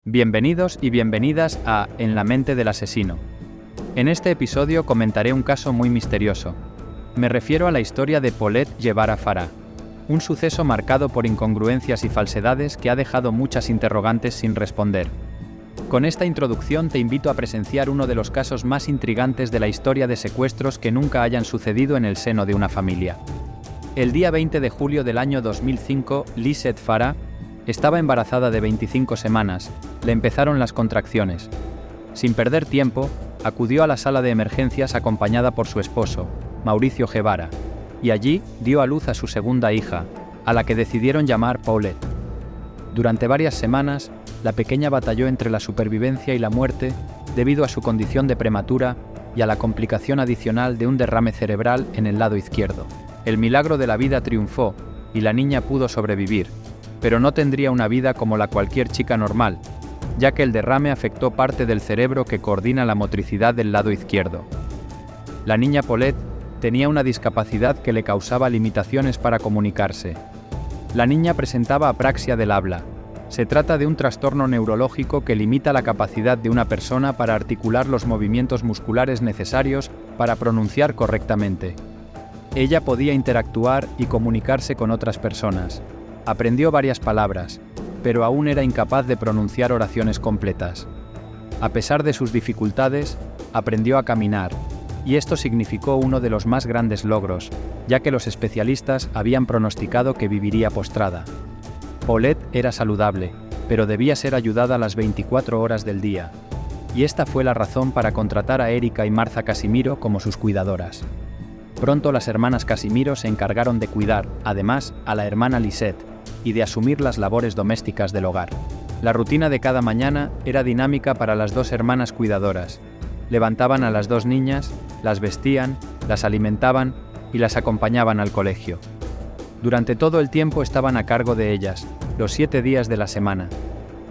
Bienvenidos y bienvenidas a En la mente del asesino. En este episodio comentaré un caso muy misterioso. Me refiero a la historia de Paulette Guevara Farah, un suceso marcado por incongruencias y falsedades que ha dejado muchas interrogantes sin responder. Con esta introducción te invito a presenciar uno de los casos más intrigantes de la historia de secuestros que nunca hayan sucedido en el seno de una familia. El día 20 de julio del año 2005, Lisette Farah estaba embarazada de 25 semanas, le empezaron las contracciones. Sin perder tiempo, acudió a la sala de emergencias acompañada por su esposo, Mauricio Guevara, y allí dio a luz a su segunda hija, a la que decidieron llamar Paulette. Durante varias semanas, la pequeña batalló entre la supervivencia y la muerte debido a su condición de prematura y a la complicación adicional de un derrame cerebral en el lado izquierdo. El milagro de la vida triunfó y la niña pudo sobrevivir, pero no tendría una vida como la cualquier chica normal, ya que el derrame afectó parte del cerebro que coordina la motricidad del lado izquierdo. La niña Paulette tenía una discapacidad que le causaba limitaciones para comunicarse. La niña presentaba apraxia del habla. Se trata de un trastorno neurológico que limita la capacidad de una persona para articular los movimientos musculares necesarios para pronunciar correctamente. Ella podía interactuar y comunicarse con otras personas. Aprendió varias palabras, pero aún era incapaz de pronunciar oraciones completas. A pesar de sus dificultades, aprendió a caminar, y esto significó uno de los más grandes logros, ya que los especialistas habían pronosticado que viviría postrada. Paulette era saludable, pero debía ser ayudada las 24 horas del día, y esta fue la razón para contratar a Erika y Martha Casimiro como sus cuidadoras. Pronto las hermanas Casimiro se encargaron de cuidar, además, a la hermana Lisette, y de asumir las labores domésticas del hogar. La rutina de cada mañana era dinámica para las dos hermanas cuidadoras. Levantaban a las dos niñas, las vestían, las alimentaban y las acompañaban al colegio. Durante todo el tiempo estaban a cargo de ellas, los 7 días de la semana.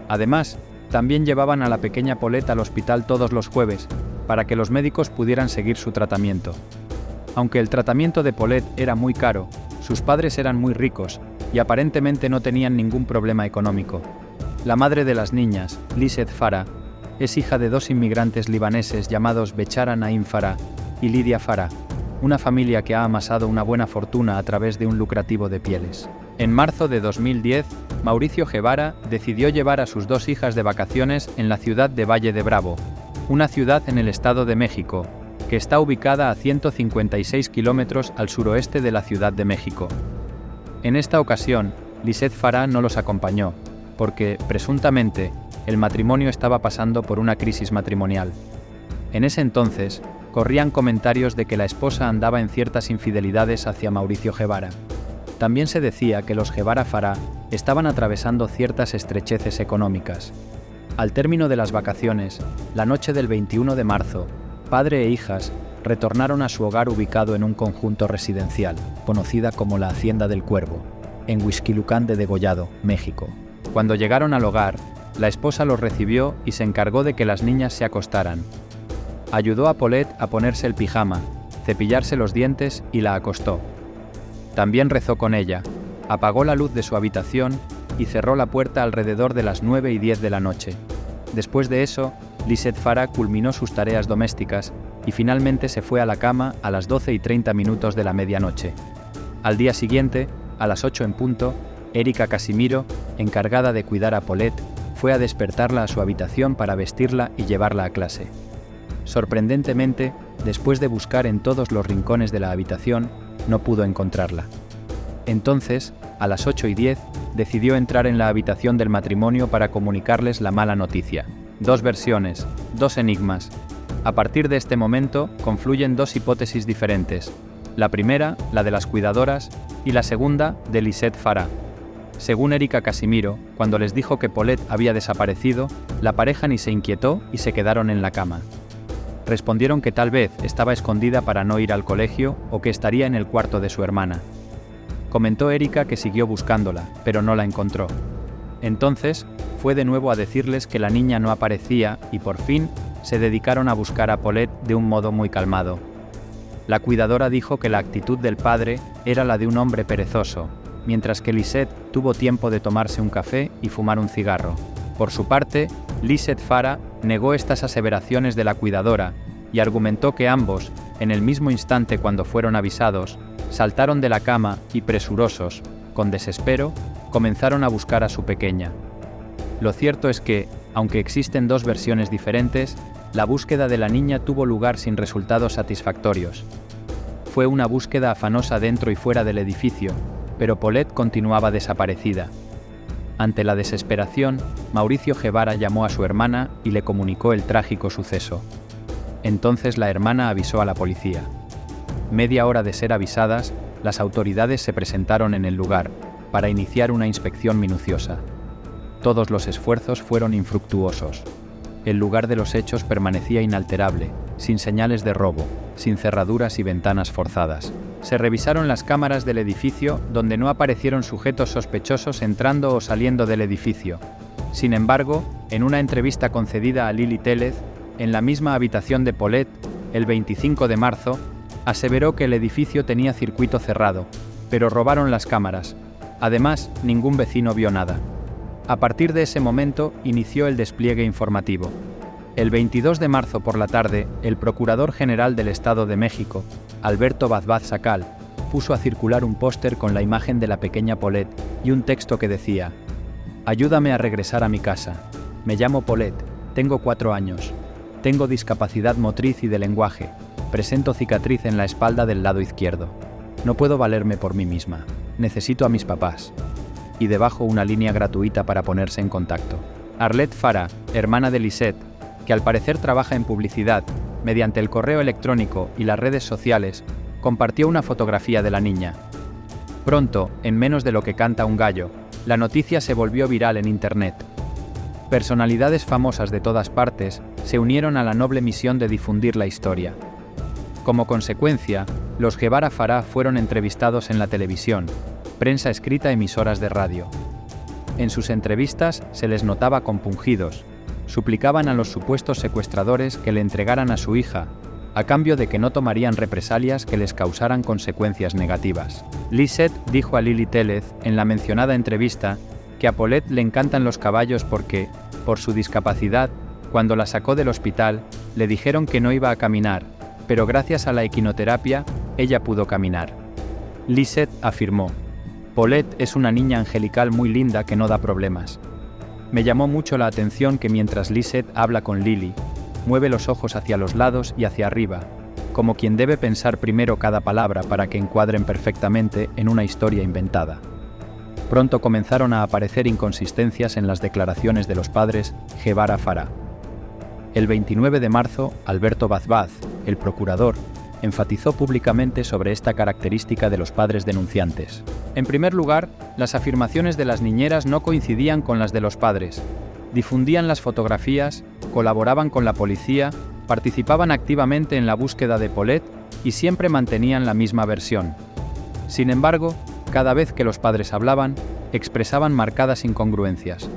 Además, también llevaban a la pequeña Paulette al hospital todos los jueves, para que los médicos pudieran seguir su tratamiento. Aunque el tratamiento de Paulette era muy caro, sus padres eran muy ricos y aparentemente no tenían ningún problema económico. La madre de las niñas, Lisette Farah, es hija de dos inmigrantes libaneses llamados Bechara Naim Farah y Lidia Farah, una familia que ha amasado una buena fortuna a través de un lucrativo de pieles. En marzo de 2010, Mauricio Guevara decidió llevar a sus dos hijas de vacaciones en la ciudad de Valle de Bravo, una ciudad en el Estado de México, que está ubicada a 156 kilómetros al suroeste de la Ciudad de México. En esta ocasión, Lisette Farah no los acompañó, porque, presuntamente, el matrimonio estaba pasando por una crisis matrimonial. En ese entonces, corrían comentarios de que la esposa andaba en ciertas infidelidades hacia Mauricio Guevara. También se decía que los Guevara Farah estaban atravesando ciertas estrecheces económicas. Al término de las vacaciones, la noche del 21 de marzo, padre e hijas retornaron a su hogar ubicado en un conjunto residencial, conocida como la Hacienda del Cuervo, en Huixquilucan de Degollado, México. Cuando llegaron al hogar, la esposa los recibió y se encargó de que las niñas se acostaran. Ayudó a Paulette a ponerse el pijama, cepillarse los dientes y la acostó. También rezó con ella, apagó la luz de su habitación y cerró la puerta alrededor de las 9:10 de la noche. Después de eso, Lisette Farah culminó sus tareas domésticas y finalmente se fue a la cama a las 12:30 de la medianoche. Al día siguiente, a las 8 en punto, Erika Casimiro, encargada de cuidar a Paulette, fue a despertarla a su habitación para vestirla y llevarla a clase. Sorprendentemente, después de buscar en todos los rincones de la habitación, no pudo encontrarla. Entonces, a las 8:10, decidió entrar en la habitación del matrimonio para comunicarles la mala noticia. Dos versiones, dos enigmas. A partir de este momento, confluyen dos hipótesis diferentes. La primera, la de las cuidadoras, y la segunda, de Lisette Farah. Según Erika Casimiro, cuando les dijo que Paulette había desaparecido, la pareja ni se inquietó y se quedaron en la cama. Respondieron que tal vez estaba escondida para no ir al colegio o que estaría en el cuarto de su hermana. Comentó Erika que siguió buscándola, pero no la encontró. Entonces, fue de nuevo a decirles que la niña no aparecía y por fin se dedicaron a buscar a Paulette de un modo muy calmado. La cuidadora dijo que la actitud del padre era la de un hombre perezoso, mientras que Lisette tuvo tiempo de tomarse un café y fumar un cigarro. Por su parte, Lisette Farah negó estas aseveraciones de la cuidadora y argumentó que ambos, en el mismo instante cuando fueron avisados, saltaron de la cama y presurosos, con desespero, comenzaron a buscar a su pequeña. Lo cierto es que, aunque existen dos versiones diferentes, la búsqueda de la niña tuvo lugar sin resultados satisfactorios. Fue una búsqueda afanosa dentro y fuera del edificio, pero Paulette continuaba desaparecida. Ante la desesperación, Mauricio Guevara llamó a su hermana y le comunicó el trágico suceso. Entonces la hermana avisó a la policía. Media hora de ser avisadas, las autoridades se presentaron en el lugar para iniciar una inspección minuciosa. Todos los esfuerzos fueron infructuosos. El lugar de los hechos permanecía inalterable, sin señales de robo, sin cerraduras y ventanas forzadas. Se revisaron las cámaras del edificio, donde no aparecieron sujetos sospechosos entrando o saliendo del edificio. Sin embargo, en una entrevista concedida a Lili Tellez, en la misma habitación de Paulette, el 25 de marzo, aseveró que el edificio tenía circuito cerrado, pero robaron las cámaras. Además, ningún vecino vio nada. A partir de ese momento, inició el despliegue informativo. El 22 de marzo por la tarde, el Procurador General del Estado de México, Alberto Bazbaz Sacal, puso a circular un póster con la imagen de la pequeña Paulette y un texto que decía: «Ayúdame a regresar a mi casa. Me llamo Paulette, tengo 4 años. Tengo discapacidad motriz y de lenguaje. Presento cicatriz en la espalda del lado izquierdo. No puedo valerme por mí misma. Necesito a mis papás». Y debajo una línea gratuita para ponerse en contacto. Arlette Farah, hermana de Lisette, que al parecer trabaja en publicidad, mediante el correo electrónico y las redes sociales, compartió una fotografía de la niña. Pronto, en menos de lo que canta un gallo, la noticia se volvió viral en Internet. Personalidades famosas de todas partes se unieron a la noble misión de difundir la historia. Como consecuencia, los Guevara Farah fueron entrevistados en la televisión, prensa escrita, emisoras de radio. En sus entrevistas se les notaba compungidos, suplicaban a los supuestos secuestradores que le entregaran a su hija, a cambio de que no tomarían represalias que les causaran consecuencias negativas. Lisette dijo a Lili Tellez en la mencionada entrevista que a Paulette le encantan los caballos porque, por su discapacidad, cuando la sacó del hospital, le dijeron que no iba a caminar, pero gracias a la equinoterapia, ella pudo caminar. Lisette afirmó: «Paulette es una niña angelical muy linda que no da problemas». Me llamó mucho la atención que mientras Lisette habla con Lili, mueve los ojos hacia los lados y hacia arriba, como quien debe pensar primero cada palabra para que encuadren perfectamente en una historia inventada. Pronto comenzaron a aparecer inconsistencias en las declaraciones de los padres Guevara Farah. El 29 de marzo, Alberto Bazbaz, el procurador, enfatizó públicamente sobre esta característica de los padres denunciantes. En primer lugar, las afirmaciones de las niñeras no coincidían con las de los padres. Difundían las fotografías, colaboraban con la policía, participaban activamente en la búsqueda de Paulette y siempre mantenían la misma versión. Sin embargo, cada vez que los padres hablaban, expresaban marcadas incongruencias.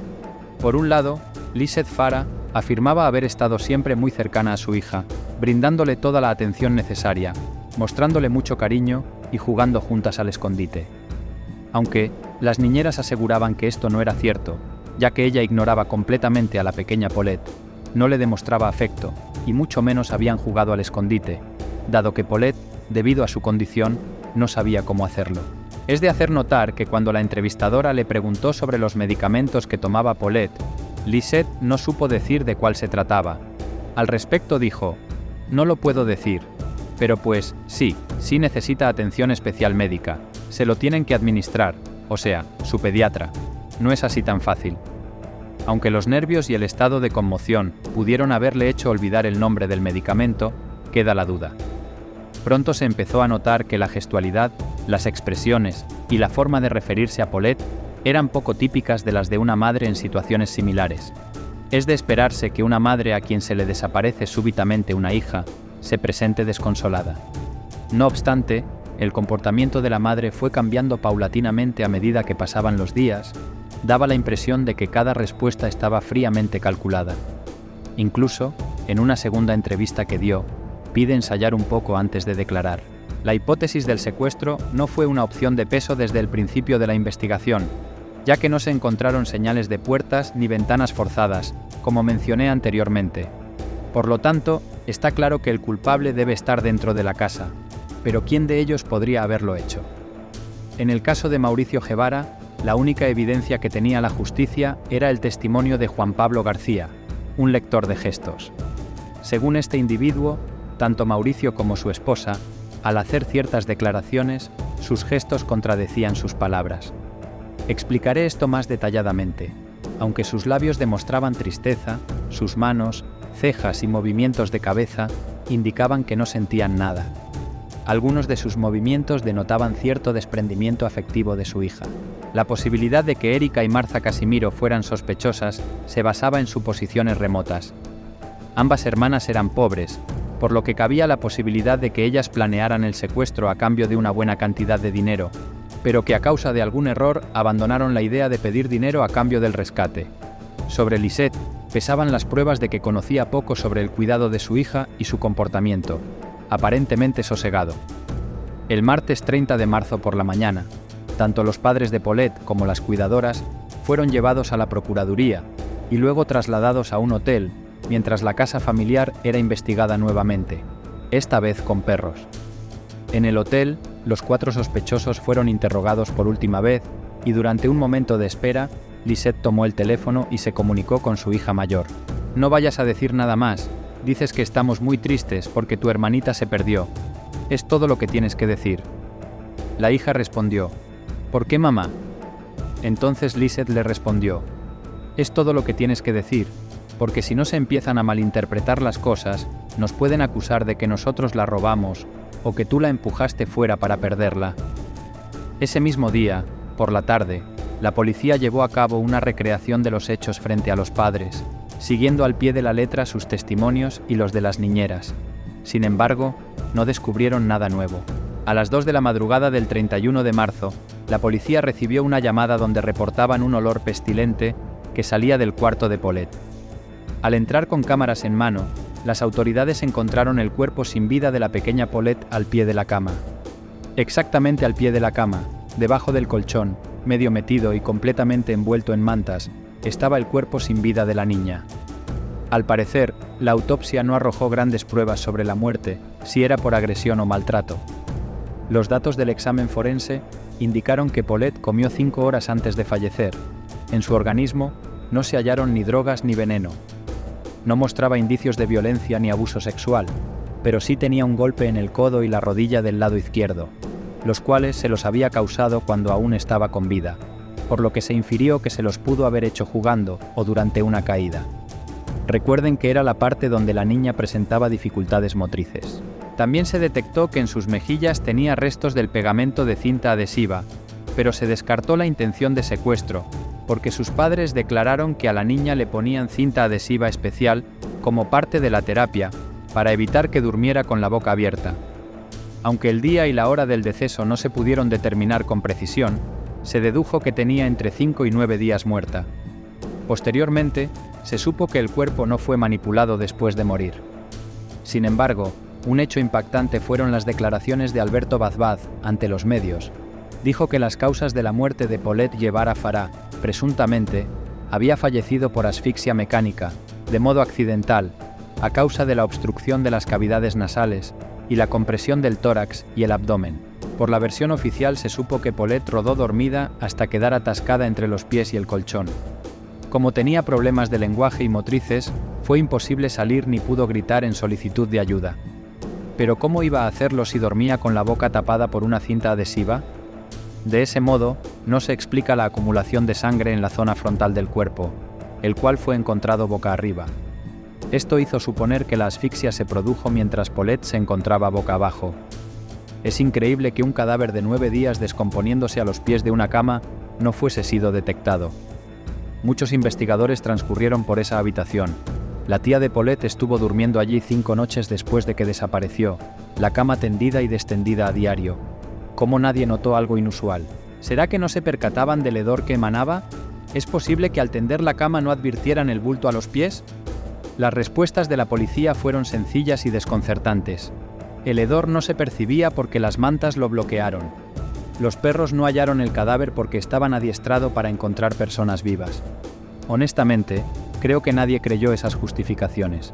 Por un lado, Lisette Farah afirmaba haber estado siempre muy cercana a su hija, brindándole toda la atención necesaria, mostrándole mucho cariño y jugando juntas al escondite. Aunque las niñeras aseguraban que esto no era cierto, ya que ella ignoraba completamente a la pequeña Paulette, no le demostraba afecto y mucho menos habían jugado al escondite, dado que Paulette, debido a su condición, no sabía cómo hacerlo. Es de hacer notar que cuando la entrevistadora le preguntó sobre los medicamentos que tomaba Paulette, Lisette no supo decir de cuál se trataba. Al respecto dijo: «No lo puedo decir, pero pues sí necesita atención especial médica, se lo tienen que administrar, o sea, su pediatra. No es así tan fácil». Aunque los nervios y el estado de conmoción pudieron haberle hecho olvidar el nombre del medicamento, queda la duda. Pronto se empezó a notar que la gestualidad, las expresiones y la forma de referirse a Paulette eran poco típicas de las de una madre en situaciones similares. Es de esperarse que una madre a quien se le desaparece súbitamente una hija se presente desconsolada. No obstante, el comportamiento de la madre fue cambiando paulatinamente a medida que pasaban los días. Daba la impresión de que cada respuesta estaba fríamente calculada. Incluso, en una segunda entrevista que dio, pide ensayar un poco antes de declarar. La hipótesis del secuestro no fue una opción de peso desde el principio de la investigación. ya que no se encontraron señales de puertas ni ventanas forzadas, como mencioné anteriormente. Por lo tanto, está claro que el culpable debe estar dentro de la casa, pero ¿quién de ellos podría haberlo hecho? En el caso de Mauricio Guevara, la única evidencia que tenía la justicia era el testimonio de Juan Pablo García, un lector de gestos. Según este individuo, tanto Mauricio como su esposa, al hacer ciertas declaraciones, sus gestos contradecían sus palabras. Explicaré esto más detalladamente. Aunque sus labios demostraban tristeza, sus manos, cejas y movimientos de cabeza indicaban que no sentían nada. Algunos de sus movimientos denotaban cierto desprendimiento afectivo de su hija. La posibilidad de que Erika y Martha Casimiro fueran sospechosas se basaba en suposiciones remotas. Ambas hermanas eran pobres, por lo que cabía la posibilidad de que ellas planearan el secuestro a cambio de una buena cantidad de dinero, pero que a causa de algún error abandonaron la idea de pedir dinero a cambio del rescate. Sobre Lisette pesaban las pruebas de que conocía poco sobre el cuidado de su hija y su comportamiento, aparentemente sosegado. El martes 30 de marzo por la mañana, tanto los padres de Paulette como las cuidadoras fueron llevados a la Procuraduría y luego trasladados a un hotel, mientras la casa familiar era investigada nuevamente, esta vez con perros. En el hotel, los 4 sospechosos fueron interrogados por última vez y durante un momento de espera, Lisette tomó el teléfono y se comunicó con su hija mayor. «No vayas a decir nada más, dices que estamos muy tristes porque tu hermanita se perdió. Es todo lo que tienes que decir». La hija respondió, «¿Por qué, mamá?». Entonces Lisette le respondió, «Es todo lo que tienes que decir, porque si no se empiezan a malinterpretar las cosas, nos pueden acusar de que nosotros la robamos o que tú la empujaste fuera para perderla». Ese mismo día, por la tarde, la policía llevó a cabo una recreación de los hechos frente a los padres, siguiendo al pie de la letra sus testimonios y los de las niñeras. Sin embargo, no descubrieron nada nuevo. A las 2 de la madrugada del 31 de marzo, la policía recibió una llamada donde reportaban un olor pestilente que salía del cuarto de Paulette. Al entrar con cámaras en mano, las autoridades encontraron el cuerpo sin vida de la pequeña Paulette al pie de la cama. Exactamente al pie de la cama, debajo del colchón, medio metido y completamente envuelto en mantas, estaba el cuerpo sin vida de la niña. Al parecer, la autopsia no arrojó grandes pruebas sobre la muerte, si era por agresión o maltrato. Los datos del examen forense indicaron que Paulette comió 5 horas antes de fallecer. En su organismo no se hallaron ni drogas ni veneno. No mostraba indicios de violencia ni abuso sexual, pero sí tenía un golpe en el codo y la rodilla del lado izquierdo, los cuales se los había causado cuando aún estaba con vida, por lo que se infirió que se los pudo haber hecho jugando o durante una caída. Recuerden que era la parte donde la niña presentaba dificultades motrices. También se detectó que en sus mejillas tenía restos del pegamento de cinta adhesiva, pero se descartó la intención de secuestro, porque sus padres declararon que a la niña le ponían cinta adhesiva especial como parte de la terapia, para evitar que durmiera con la boca abierta. Aunque el día y la hora del deceso no se pudieron determinar con precisión, se dedujo que tenía entre 5 y 9 días muerta. Posteriormente, se supo que el cuerpo no fue manipulado después de morir. Sin embargo, un hecho impactante fueron las declaraciones de Alberto Bazbaz ante los medios. Dijo que las causas de la muerte de Paulette Guevara Farah, presuntamente, había fallecido por asfixia mecánica, de modo accidental, a causa de la obstrucción de las cavidades nasales y la compresión del tórax y el abdomen. Por la versión oficial se supo que Paulette rodó dormida hasta quedar atascada entre los pies y el colchón. Como tenía problemas de lenguaje y motrices, fue imposible salir ni pudo gritar en solicitud de ayuda. Pero ¿cómo iba a hacerlo si dormía con la boca tapada por una cinta adhesiva? De ese modo, no se explica la acumulación de sangre en la zona frontal del cuerpo, el cual fue encontrado boca arriba. Esto hizo suponer que la asfixia se produjo mientras Paulette se encontraba boca abajo. Es increíble que un cadáver de 9 días descomponiéndose a los pies de una cama no fuese sido detectado. Muchos investigadores transcurrieron por esa habitación. La tía de Paulette estuvo durmiendo allí 5 noches después de que desapareció, la cama tendida y descendida a diario. ¿Cómo nadie notó algo inusual? ¿Será que no se percataban del hedor que emanaba? ¿Es posible que al tender la cama no advirtieran el bulto a los pies? Las respuestas de la policía fueron sencillas y desconcertantes. El hedor no se percibía porque las mantas lo bloquearon. Los perros no hallaron el cadáver porque estaban adiestrados para encontrar personas vivas. Honestamente, creo que nadie creyó esas justificaciones.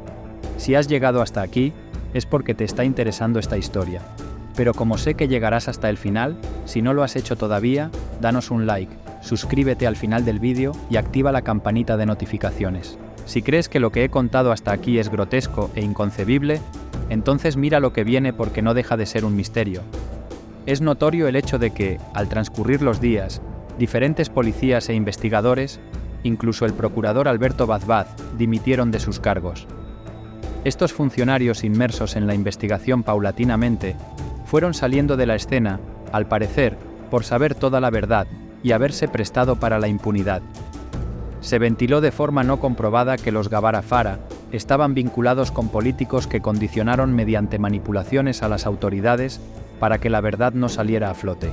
Si has llegado hasta aquí, es porque te está interesando esta historia. Pero como sé que llegarás hasta el final, si no lo has hecho todavía, danos un like, suscríbete al final del vídeo y activa la campanita de notificaciones. Si crees que lo que he contado hasta aquí es grotesco e inconcebible, entonces mira lo que viene porque no deja de ser un misterio. Es notorio el hecho de que, al transcurrir los días, diferentes policías e investigadores, incluso el procurador Alberto Bazbaz, dimitieron de sus cargos. Estos funcionarios inmersos en la investigación paulatinamente fueron saliendo de la escena, al parecer, por saber toda la verdad y haberse prestado para la impunidad. Se ventiló de forma no comprobada que los Guevara Fara estaban vinculados con políticos que condicionaron mediante manipulaciones a las autoridades para que la verdad no saliera a flote.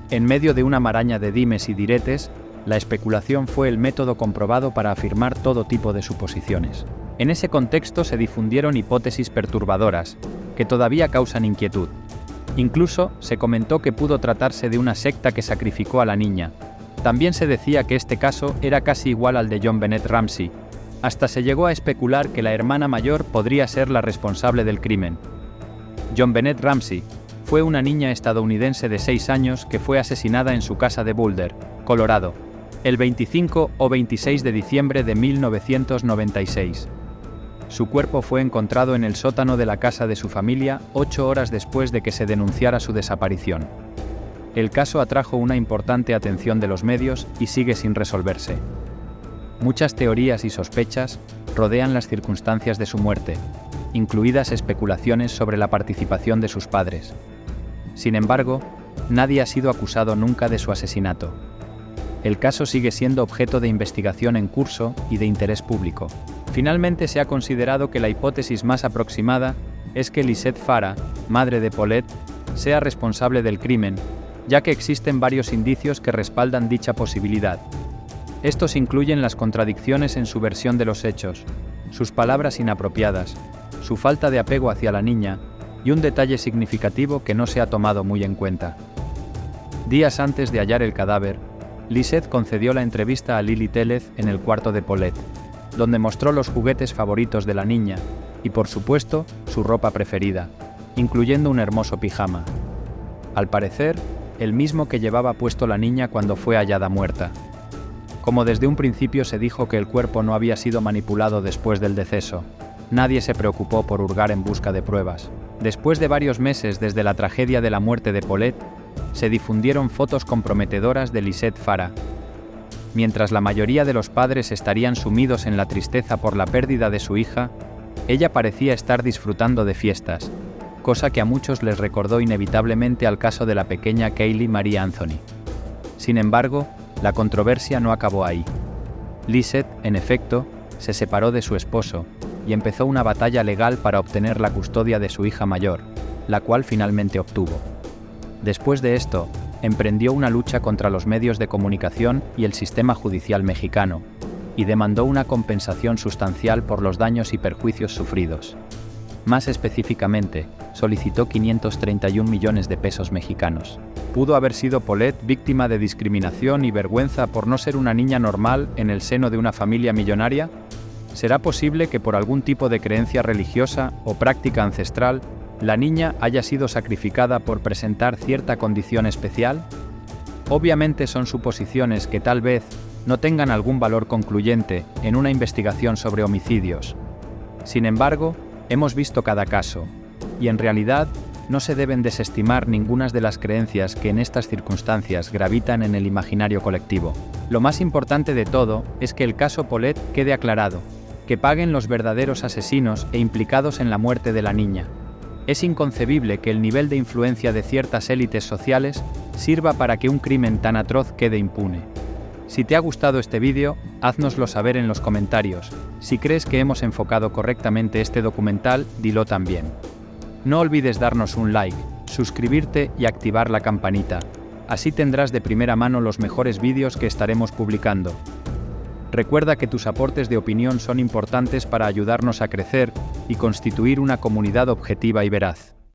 En medio de una maraña de dimes y diretes, la especulación fue el método comprobado para afirmar todo tipo de suposiciones. En ese contexto se difundieron hipótesis perturbadoras, que todavía causan inquietud. Incluso se comentó que pudo tratarse de una secta que sacrificó a la niña. También se decía que este caso era casi igual al de JonBenét Ramsey. Hasta se llegó a especular que la hermana mayor podría ser la responsable del crimen. JonBenét Ramsey fue una niña estadounidense de 6 años que fue asesinada en su casa de Boulder, Colorado, el 25 o 26 de diciembre de 1996. Su cuerpo fue encontrado en el sótano de la casa de su familia 8 horas después de que se denunciara su desaparición. El caso atrajo una importante atención de los medios y sigue sin resolverse. Muchas teorías y sospechas rodean las circunstancias de su muerte, incluidas especulaciones sobre la participación de sus padres. Sin embargo, nadie ha sido acusado nunca de su asesinato. El caso sigue siendo objeto de investigación en curso y de interés público. Finalmente se ha considerado que la hipótesis más aproximada es que Lisette Fara, madre de Paulette, sea responsable del crimen, ya que existen varios indicios que respaldan dicha posibilidad. Estos incluyen las contradicciones en su versión de los hechos, sus palabras inapropiadas, su falta de apego hacia la niña y un detalle significativo que no se ha tomado muy en cuenta. Días antes de hallar el cadáver, Lisette concedió la entrevista a Lili Tellez en el cuarto de Paulette, donde mostró los juguetes favoritos de la niña y, por supuesto, su ropa preferida, incluyendo un hermoso pijama. Al parecer, el mismo que llevaba puesto la niña cuando fue hallada muerta. Como desde un principio se dijo que el cuerpo no había sido manipulado después del deceso, nadie se preocupó por hurgar en busca de pruebas. Después de varios meses desde la tragedia de la muerte de Paulette, se difundieron fotos comprometedoras de Lisette Fara. Mientras la mayoría de los padres estarían sumidos en la tristeza por la pérdida de su hija, ella parecía estar disfrutando de fiestas, cosa que a muchos les recordó inevitablemente al caso de la pequeña Kaylee Marie Anthony. Sin embargo, la controversia no acabó ahí. Lisette, en efecto, se separó de su esposo y empezó una batalla legal para obtener la custodia de su hija mayor, la cual finalmente obtuvo. Después de esto, emprendió una lucha contra los medios de comunicación y el sistema judicial mexicano, y demandó una compensación sustancial por los daños y perjuicios sufridos. Más específicamente, solicitó 531 millones de pesos mexicanos. ¿Pudo haber sido Paulette víctima de discriminación y vergüenza por no ser una niña normal en el seno de una familia millonaria? ¿Será posible que por algún tipo de creencia religiosa o práctica ancestral, la niña haya sido sacrificada por presentar cierta condición especial? Obviamente son suposiciones que tal vez no tengan algún valor concluyente en una investigación sobre homicidios. Sin embargo, hemos visto cada caso, y en realidad no se deben desestimar ninguna de las creencias que en estas circunstancias gravitan en el imaginario colectivo. Lo más importante de todo es que el caso Paulette quede aclarado, que paguen los verdaderos asesinos e implicados en la muerte de la niña. Es inconcebible que el nivel de influencia de ciertas élites sociales sirva para que un crimen tan atroz quede impune. Si te ha gustado este vídeo, háznoslo saber en los comentarios. Si crees que hemos enfocado correctamente este documental, dilo también. No olvides darnos un like, suscribirte y activar la campanita. Así tendrás de primera mano los mejores vídeos que estaremos publicando. Recuerda que tus aportes de opinión son importantes para ayudarnos a crecer y constituir una comunidad objetiva y veraz.